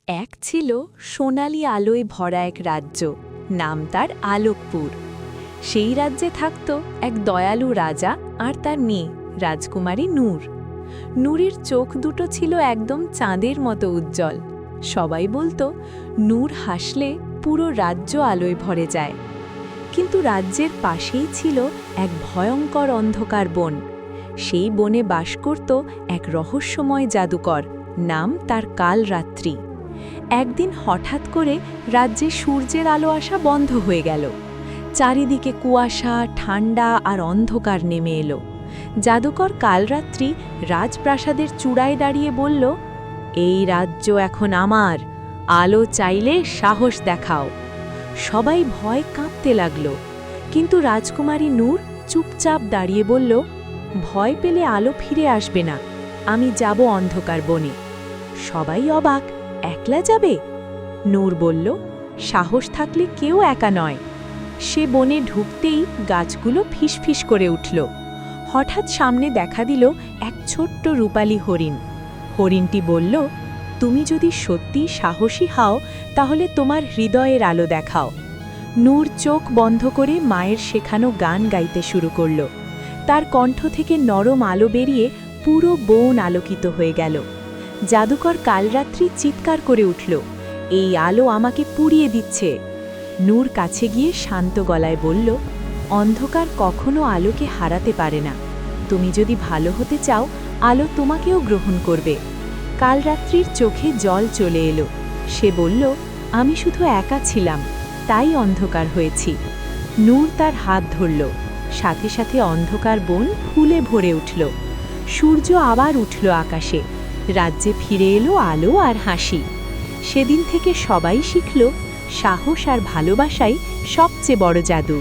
এক ছিল সোনালি আলোয় ভরা এক রাজ্য, নাম তার আলোকপুর। সেই রাজ্যে থাকত এক দয়ালু রাজা আর তার মেয়ে রাজকুমারী নূর। নূরের চোখ দুটো ছিল একদম চাঁদের মতো উজ্জ্বল। সবাই বলতো নূর হাসলে পুরো রাজ্য আলোয় ভরে যায়। কিন্তু রাজ্যের পাশেই ছিল এক ভয়ঙ্কর অন্ধকার বন। সেই বনে বাস করত এক রহস্যময় জাদুকর, নাম তার কালরাত্রি। একদিন হঠাৎ করে রাজ্যে সূর্যের আলো আসা বন্ধ হয়ে গেল। চারিদিকে কুয়াশা, ঠান্ডা আর অন্ধকার নেমে এলো। জাদুকর কালরাত্রি রাজপ্রাসাদের চূড়ায় দাঁড়িয়ে বলল, এই রাজ্য এখন আমার, আলো চাইলে সাহস দেখাও। সবাই ভয় কাঁপতে লাগল, কিন্তু রাজকুমারী নূর চুপচাপ দাঁড়িয়ে বলল, ভয় পেলে আলো ফিরে আসবে না, আমি যাব অন্ধকার বনে। সবাই অবাক, একলা যাবে? নূর বলল, সাহস থাকলে কেউ একা নয়। সে বনে ঢুকতেই গাছগুলো ফিসফিস করে উঠল। হঠাৎ সামনে দেখা দিল এক ছোট্ট রূপালী হরিণ। হরিণটি বলল, তুমি যদি সত্যি সাহসী হও তাহলে তোমার হৃদয়ের আলো দেখাও। নূর চোখ বন্ধ করে মায়ের শেখানো গান গাইতে শুরু করল। তার কণ্ঠ থেকে নরম আলো বেরিয়ে পুরো বন আলোকিত হয়ে গেল। জাদুকর কালরাত্রি চিৎকার করে উঠল, এই আলো আমাকে পুড়িয়ে দিচ্ছে। নূর কাছে গিয়ে শান্ত গলায় বলল, অন্ধকার কখনো আলোকে হারাতে পারে না। তুমি যদি ভালো হতে চাও, আলো তোমাকেও গ্রহণ করবে। কালরাত্রির চোখে জল চলে এলো। সে বলল, আমি শুধু একা ছিলাম, তাই অন্ধকার হয়েছি। নূর তার হাত ধরল। সাথে সাথে অন্ধকার বন ফুলে ভরে উঠল। সূর্য আবার উঠল আকাশে। রাজ্যে ফিরে এলো আলো আর হাসি। সেদিন থেকে সবাই শিখল, সাহস আর ভালোবাসাই সবচেয়ে বড় জাদু।